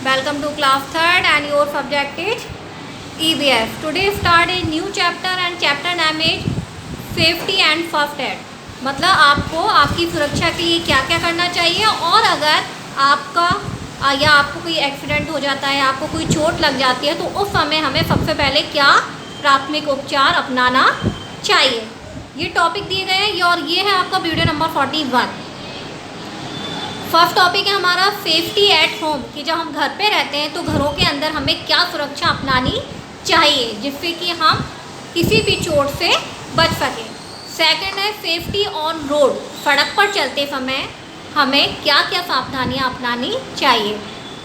Welcome to class 3rd and your subject is EVS. Today start a new chapter and chapter name is Safety and First Aid. मतलब आपको आपकी सुरक्षा के लिए क्या क्या करना चाहिए और अगर आपका या आपको कोई एक्सीडेंट हो जाता है, आपको कोई चोट लग जाती है तो उस समय हमें सबसे पहले क्या प्राथमिक उपचार अपनाना चाहिए, ये टॉपिक दिए गए हैं और ये है आपका वीडियो नंबर 41। फर्स्ट टॉपिक है हमारा सेफ्टी एट होम, कि जब हम घर पे रहते हैं तो घरों के अंदर हमें क्या सुरक्षा अपनानी चाहिए जिससे कि हम किसी भी चोट से बच सकें। सेकंड है सेफ्टी ऑन रोड, सड़क पर चलते समय हमें क्या क्या सावधानियां अपनानी चाहिए।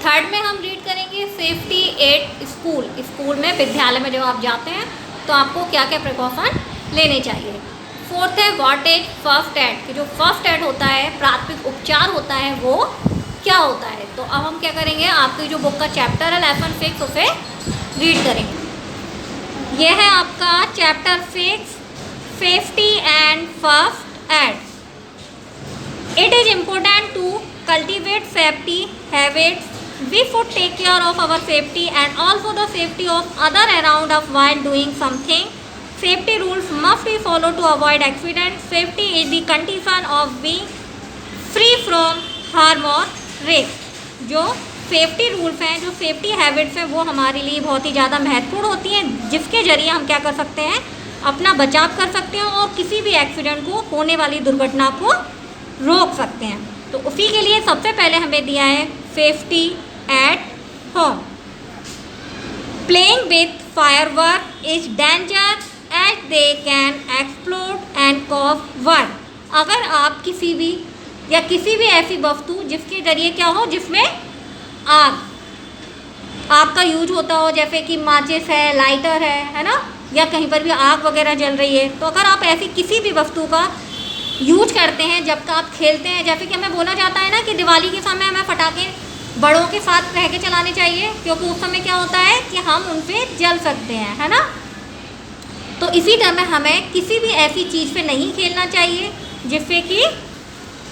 थर्ड में हम रीड करेंगे सेफ्टी एट स्कूल, स्कूल में विद्यालय में जब आप जाते हैं तो आपको क्या क्या प्रिकॉशन लेने चाहिए। फोर्थ है व्हाट इज फर्स्ट एड, कि जो फर्स्ट एड होता है, प्राथमिक उपचार होता है, वो क्या होता है। तो अब हम क्या करेंगे, आपकी जो बुक का चैप्टर है लेसन 6 उसे रीड करेंगे। यह है आपका chapter 6 safety and first aid. It is important to cultivate safety habits, we should take care of our safety and also the safety of other around us while doing something. Safety rules must be followed to avoid accidents. Safety is the condition of being free from harm or risk. जो safety rules हैं, जो safety habits हैं, वो हमारे लिए बहुत ही ज़्यादा महत्वपूर्ण होती हैं, जिसके ज़रिए हम क्या कर सकते हैं, अपना बचाव कर सकते हैं और किसी भी एक्सीडेंट को, होने वाली दुर्घटना को रोक सकते हैं। तो उसी के लिए सबसे पहले हमें दिया है safety at home. Playing with firework is danger as they can explode and cause one. अगर आप किसी भी ऐसी वस्तु जिसके ज़रिए क्या हो, जिसमें आग का यूज होता हो, जैसे कि माचिस है, लाइटर है ना, या कहीं पर भी आग वगैरह जल रही है, तो अगर आप ऐसी किसी भी वस्तु का यूज करते हैं जब आप खेलते हैं, जैसे कि हमें बोला जाता है ना कि दिवाली के समय हमें पटाखे बड़ों के साथ रह के चलाने चाहिए, क्योंकि उस समय क्या होता है कि हम उन पर जल सकते हैं, है ना। तो इसी तरह हमें किसी भी ऐसी चीज़ पे नहीं खेलना चाहिए जिससे कि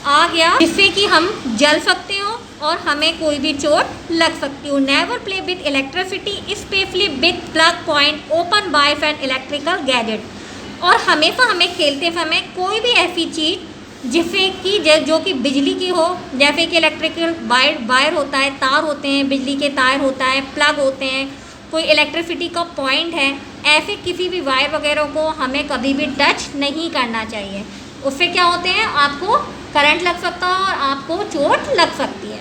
आग या जिससे कि हम जल सकते हो और हमें कोई भी चोट लग सकती हो। Never play with electricity specially with plug point open by an electrical gadget. और हमेशा हमें खेलते समय कोई भी ऐसी चीज़ जिससे कि जो कि बिजली की हो, जैसे कि इलेक्ट्रिकल वायर होता है, तार होते हैं, बिजली के तार होता है, प्लग होते हैं, कोई इलेक्ट्रिसिटी का पॉइंट है, ऐसे किसी भी वायर वगैरह को हमें कभी भी टच नहीं करना चाहिए। उससे क्या होते हैं, आपको करंट लग सकता है और आपको चोट लग सकती है।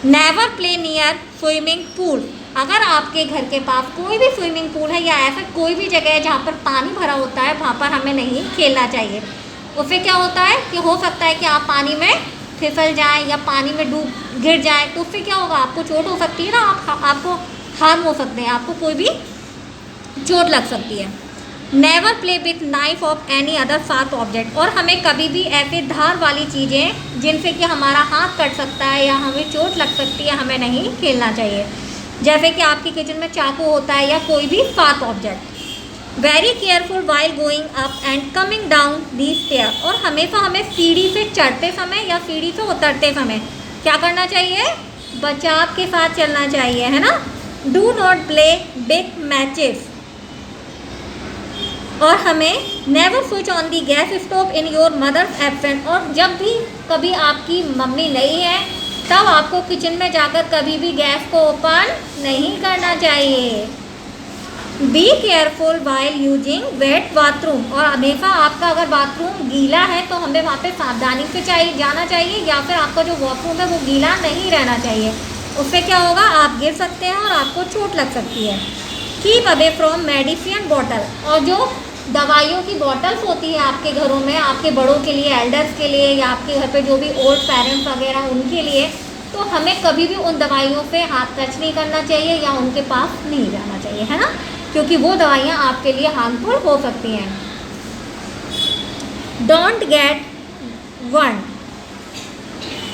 Never play near swimming pool, अगर आपके घर के पास कोई भी स्विमिंग पूल है या ऐसा कोई भी जगह है जहाँ पर पानी भरा होता है, वहाँ पर हमें नहीं खेलना चाहिए। उससे क्या होता है कि हो सकता है कि आप पानी में फिसल जाएं या पानी में गिर जाएं, तो उससे क्या होगा, आपको चोट हो सकती है ना, आपको हार्म हो सकते हैं, आपको कोई भी चोट लग सकती है। Never play with knife of any other sharp object, और हमें कभी भी ऐसे धार वाली चीज़ें जिनसे कि हमारा हाथ कट सकता है या हमें चोट लग सकती है, हमें नहीं खेलना चाहिए। जैसे कि आपकी किचन में चाकू होता है या कोई भी sharp object. Very careful while going up and coming down the stair, और हमेशा हमें सीढ़ी से चढ़ते समय या सीढ़ी से उतरते समय क्या करना चाहिए, बचाव के साथ चलना चाहिए, है ना। Do not play big matches, और हमें never switch on the gas stove in your mother's absent, और जब भी कभी आपकी मम्मी नहीं है तब आपको किचन में जाकर कभी भी गैस को ओपन नहीं करना चाहिए। Be careful while using wet bathroom, और हमेशा आपका अगर बाथरूम गीला है तो हमें वहाँ पे सावधानी से जाना चाहिए, या फिर आपका जो वॉशरूम है वो गीला नहीं रहना चाहिए। उससे क्या होगा, आप गिर सकते हैं और आपको चोट लग सकती है। Keep away from medicine bottle, और जो दवाइयों की बॉटल्स होती है आपके घरों में, आपके बड़ों के लिए, एल्डर्स के लिए, या आपके घर पे जो भी ओल्ड पेरेंट्स वगैरह उनके लिए, तो हमें कभी भी उन दवाइयों पे हाथ टच नहीं करना चाहिए या उनके पास नहीं जाना चाहिए, है ना, क्योंकि वो दवाइयाँ आपके लिए हार्मफुल हो सकती हैं। डोंट गेट वन,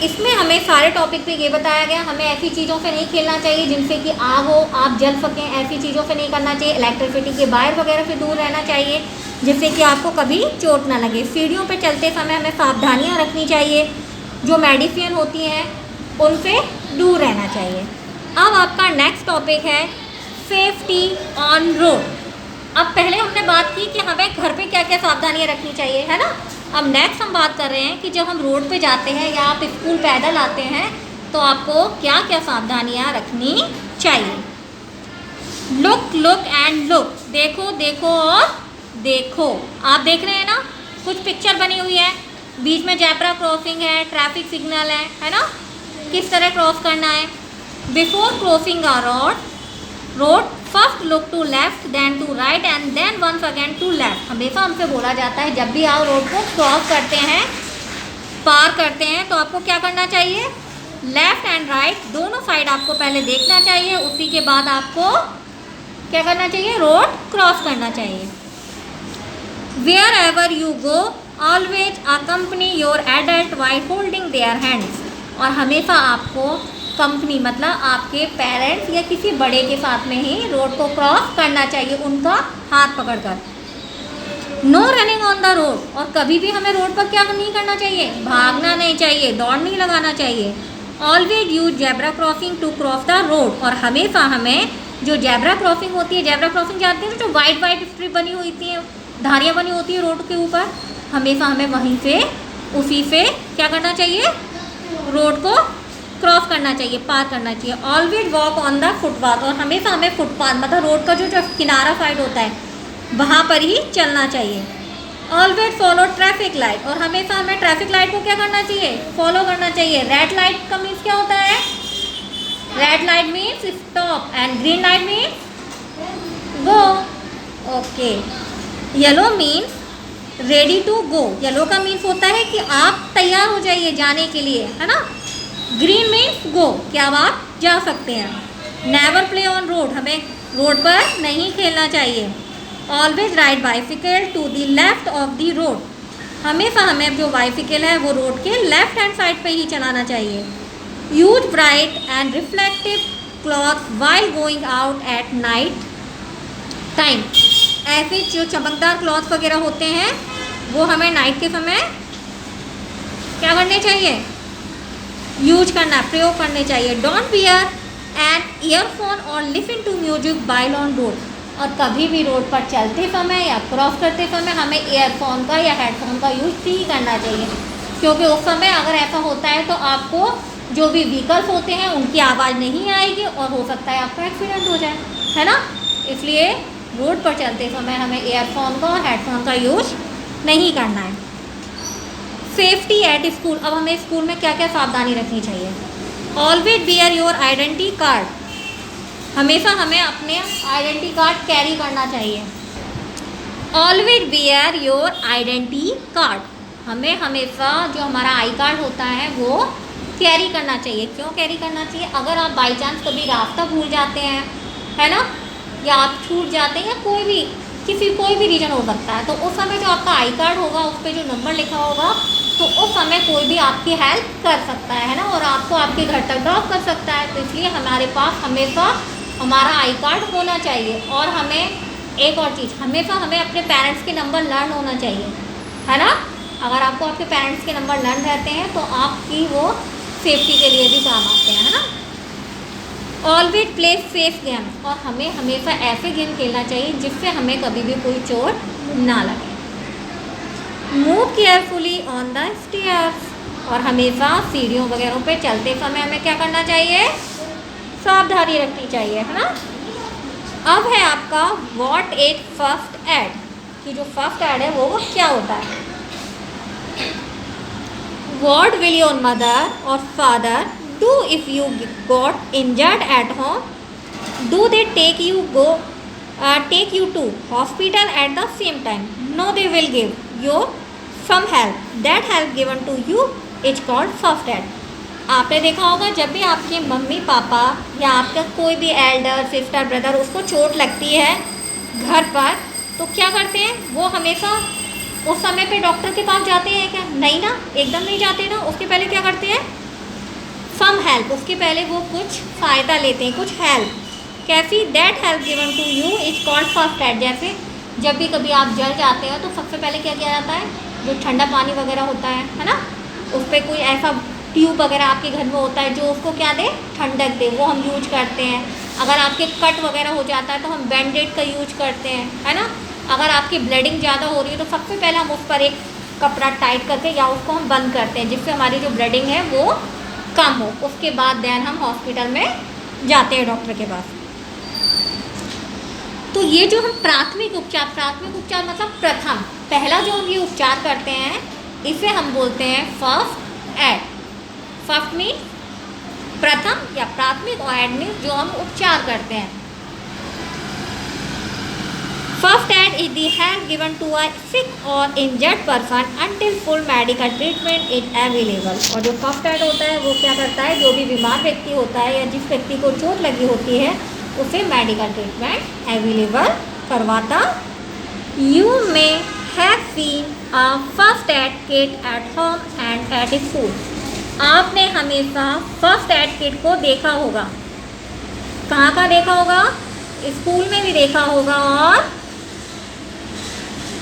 इसमें हमें सारे टॉपिक पे ये बताया गया, हमें ऐसी चीज़ों से नहीं खेलना चाहिए जिनसे कि आग हो, आप जल सकें, ऐसी चीज़ों से नहीं करना चाहिए। इलेक्ट्रिसिटी के वायर वगैरह से दूर रहना चाहिए जिससे कि आपको कभी चोट ना लगे। सीढ़ियों पे चलते समय हमें सावधानियां रखनी चाहिए, जो मेडिसिन होती हैं उनसे दूर रहना चाहिए। अब आपका नेक्स्ट टॉपिक है सेफ्टी ऑन रोड। अब पहले हमने बात की कि हमें घर पे क्या क्या सावधानियाँ रखनी चाहिए, है ना। अब नेक्स्ट हम बात कर रहे हैं कि जब हम रोड पे जाते हैं या आप स्कूल पैदल आते हैं तो आपको क्या क्या सावधानियाँ रखनी चाहिए। लुक लुक एंड लुक, देखो देखो और देखो। आप देख रहे हैं ना, कुछ पिक्चर बनी हुई है, बीच में जेब्रा क्रॉसिंग है, ट्रैफिक सिग्नल है ना, किस तरह क्रॉस करना है। Before crossing a road first look to left then to right and then once again to left. हमेशा हमसे बोला जाता है जब भी आप रोड को क्रॉस करते हैं, पार करते हैं, तो आपको क्या करना चाहिए, लेफ़्ट एंड राइट दोनों साइड आपको पहले देखना चाहिए, उसी के बाद आपको क्या करना चाहिए, रोड क्रॉस करना चाहिए। Wherever you go always accompany your adult while holding their hands. और हमेशा आपको कंपनी मतलब आपके पेरेंट्स या किसी बड़े के साथ में ही रोड को क्रॉस करना चाहिए, उनका हाथ पकड़कर। No running on the road, और कभी भी हमें रोड पर क्या नहीं करना चाहिए, भागना नहीं चाहिए, दौड़ नहीं लगाना चाहिए। Always use zebra crossing to cross the road, और हमेशा हमें जो जेब्रा क्रॉसिंग होती है, जेब्रा क्रॉसिंग जानते हैं जो वाइट वाइट स्ट्रिप बनी हुई थी, धारियाँ बनी होती है रोड के ऊपर, हमेशा हमें वहीं से उसी से क्या करना चाहिए, रोड को क्रॉस करना चाहिए, पार करना चाहिए। Always walk on the footpath, और हमेशा हमें फुटपाथ मतलब रोड का जो किनारा साइड होता है वहाँ पर ही चलना चाहिए। ऑलवेज फॉलो ट्रैफिक लाइट, और हमेशा हमें ट्रैफिक लाइट को क्या करना चाहिए, फॉलो करना चाहिए। रेड लाइट का मीन्स क्या होता है, red light means stop and green light means go, okay. Yellow means ready to go, yellow का मीन्स होता है कि आप तैयार हो जाइए जाने के लिए, है ना। ग्रीन मीन्स गो, क्या आप जा सकते हैं। नेवर प्ले ऑन रोड, हमें रोड पर नहीं खेलना चाहिए। Always ride bicycle to the left of the road, हमेशा हमें जो बाइसिकल है वो रोड के लेफ्ट हैंड साइड पे ही चलाना चाहिए। Use bright and reflective cloth while going out at night time, ऐसे जो चमकदार क्लॉथ वगैरह होते हैं वो हमें नाइट के समय क्या करने चाहिए, यूज करना, प्रयोग करने चाहिए। डोंट वियर एन ईयरफोन और listen to music while on road, और कभी भी रोड पर चलते समय या क्रॉस करते समय हमें ईयरफोन का या हेडफोन का यूज नहीं करना चाहिए, क्योंकि उस समय अगर ऐसा होता है तो आपको जो भी व्हीकल्स होते हैं उनकी आवाज़ नहीं आएगी और हो सकता है आपका एक्सीडेंट हो जाए, है ना। इसलिए रोड पर चलते समय हमें ईयरफोन का और हेडफोन का यूज नहीं करना है। सेफ्टी एट स्कूल, अब हमें स्कूल में क्या क्या सावधानी रखनी चाहिए। Always bear your identity card, हमेशा हमें अपने आइडेंटिटी कार्ड कैरी करना चाहिए। Always bear your identity card, हमें हमेशा जो हमारा आई कार्ड होता है वो कैरी करना चाहिए। क्यों कैरी करना चाहिए, अगर आप बाई चांस कभी रास्ता भूल जाते हैं, है ना, या आप छूट जाते हैं या कोई भी रीज़न हो सकता है, तो उस समय जो आपका आई कार्ड होगा उस पर जो नंबर लिखा होगा तो उस समय कोई भी आपकी हेल्प कर सकता है ना, और आपको आपके घर तक ड्रॉप कर सकता है। तो इसलिए हमारे पास हमेशा हमारा आई कार्ड होना चाहिए। और हमें एक और चीज़, हमेशा हमें अपने पेरेंट्स के नंबर लर्न होना चाहिए, है ना। अगर आपको आपके पेरेंट्स के नंबर लर्न रहते हैं तो आपकी वो सेफ्टी के लिए भी काम आते हैं, है ना। ऑलवेज प्ले सेफ गेम, और हमें हमेशा ऐसे गेम खेलना चाहिए जिससे हमें कभी भी कोई चोट ना लगे। Move carefully on the stairs, और हमेशा सीढ़ियों वगैरह पे चलते समय हमें क्या करना चाहिए, सावधानी रखनी चाहिए, है ना। अब है आपका व्हाट इज फर्स्ट एड, कि जो फर्स्ट एड है वो क्या होता है। व्हाट विल योर मदर और father do if you got injured at home, do they take you to hospital at the same time, no they will give you some help, that help given to you is called first aid। आपने देखा होगा जब भी आपके mummy papa या आपका कोई भी एल्डर सिस्टर ब्रदर उसको चोट लगती है घर पर, तो क्या करते हैं वो हमेशा उस समय पे डॉक्टर के पास जाते हैं क्या, नहीं ना, एकदम नहीं जाते ना। उसके पहले क्या करते हैं, सम हेल्प, उसके पहले वो कुछ फ़ायदा लेते हैं, कुछ हेल्प। कैसी, that help given to you is called first aid. जैसे जब भी कभी आप जल जाते हो तो सबसे पहले क्या किया जाता है, जो ठंडा पानी वगैरह होता है ना, उस पर कोई ऐसा ट्यूब वगैरह आपके घर में होता है जो उसको क्या दे, ठंडक दे, वो हम यूज करते हैं। अगर आपके कट वगैरह हो जाता है तो हम बैंडेड का यूज करते हैं, है ना। अगर आपकी ब्लीडिंग ज़्यादा हो रही है तो सबसे पहले हम उस पर एक कपड़ा टाइट करके या उसको हम बंद करते हैं जिससे हमारी जो ब्लीडिंग है वो कम हो। उसके बाद देन हम हॉस्पिटल में जाते हैं डॉक्टर के पास। तो ये जो हम प्राथमिक उपचार मतलब प्रथम, पहला जो हम ये उपचार करते हैं इसे हम बोलते हैं फर्स्ट एड। फर्स्ट मीन प्रथम या प्राथमिक, और एड मीन जो हम उपचार करते हैं। First aid is the help given to a sick और injured person until full medical treatment is available. और जो फर्स्ट एड होता है वो क्या करता है, जो भी बीमार व्यक्ति होता है या जिस व्यक्ति को चोट लगी होती है उसे मेडिकल ट्रीटमेंट अवेलेबल करवाता। You may have seen a first aid kit at home and at school. आपने हमेशा फर्स्ट एड किट को देखा होगा। कहाँ का देखा होगा, स्कूल में भी देखा होगा, और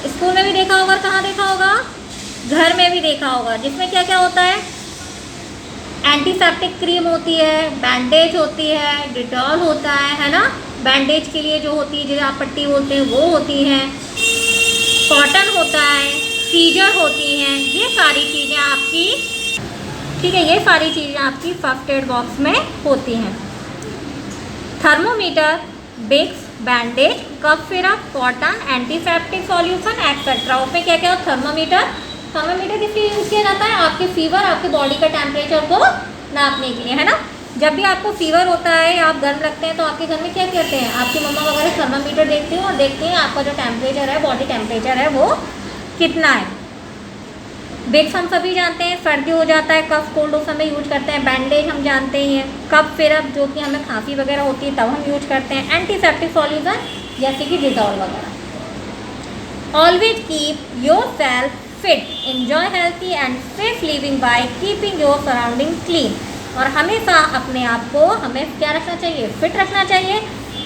स्कूल में भी देखा होगा, कहाँ देखा होगा, घर में भी देखा होगा। जिसमें क्या क्या होता है, एंटीसेप्टिक क्रीम होती है, बैंडेज होती है, डिटॉल होता है ना। बैंडेज के लिए जो होती है जिसे आप पट्टी बोलते हैं वो होती है, कॉटन होता है, सीजर होती हैं। ये सारी चीज़ें आपकी, ठीक है, ये सारी चीज़ें आपकी फर्स्ट एड बॉक्स में होती हैं। Thermometer, Vicks, bandage, cough syrup, cotton, antiseptic solution etcetera. उसमें क्या क्या हो, थर्मोमीटर किस लिए यूज़ किया जाता है, आपके फीवर, आपके बॉडी का टेम्परेचर को नापने के लिए, है ना। जब भी आपको फीवर होता है या आप गर्म लगते हैं तो आपके घर में क्या करते हैं, आपकी मम्मा वगैरह थर्मामीटर देखते हैं और देखते हैं आपका जो टेम्परेचर है, बॉडी टेम्परेचर है वो कितना है। विक्स हम सभी जानते हैं, सर्दी हो जाता है, कफ कोल्ड उस समय यूज करते हैं। बैंडेज हम जानते ही हैं। कफ सिरप जो कि हमें खांसी वगैरह होती है तब हम यूज करते हैं। एंटीसेप्टिक सॉल्यूशन जैसे कि डिटॉल वगैरह। Always keep your self fit, enjoy healthy and safe living by keeping your surrounding clean. और हमेशा अपने आप को हमें क्या रखना चाहिए, फिट रखना चाहिए।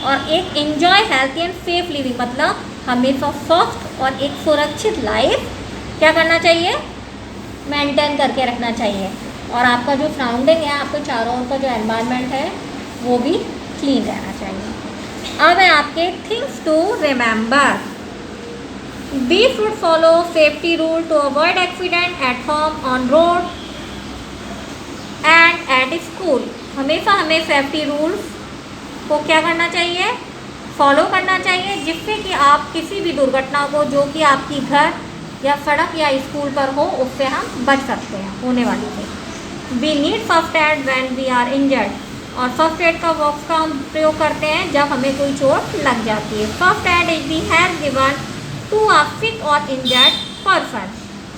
और एक enjoy healthy and safe living मतलब हमेशा स्वस्थ और एक सुरक्षित लाइफ क्या करना चाहिए, मेंटेन करके रखना चाहिए। और आपका जो सराउंडिंग है, आपके चारों ओर का जो एनवायरनमेंट है वो भी क्लीन रहना चाहिए। अब है आपके things to remember. We should follow safety rule to avoid accident at home, on road and at school. हमेशा हमें सेफ्टी रूल्स को क्या करना चाहिए, फॉलो करना चाहिए, जिससे कि आप किसी भी दुर्घटना को जो कि आपकी घर या सड़क या स्कूल पर हो उससे हम बच सकते हैं होने वाली से। We need first aid when we are injured. और फर्स्ट एड का बॉक्स का हम प्रयोग करते हैं जब हमें कोई चोट लग जाती है। First aid is the have given to a sick और इंजर्ड पर्सन।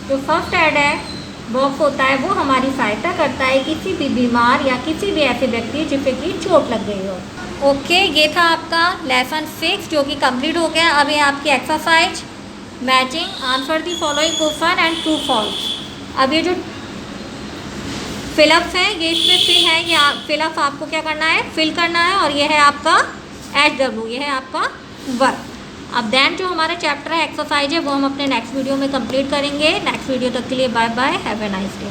जो फर्स्ट एड है बॉक्स होता है वो हमारी सहायता करता है किसी भी बीमार या किसी भी ऐसे व्यक्ति जिसे कि चोट लग गई हो। ओके, ये था आपका लेसन 6 जो कि कंप्लीट हो गया। अब ये आपकी exercise matching answer the following question and true false. अब ये जो फिलअप्स हैं ये इसमें फिल है, ये फिलअप आपको क्या करना है, फिल करना है। और ये है आपका SW, ये है आपका वर्क। अब देन जो हमारा चैप्टर है एक्सरसाइज है वो हम अपने नेक्स्ट वीडियो में कंप्लीट करेंगे। नेक्स्ट वीडियो तक के लिए bye bye, have a nice day.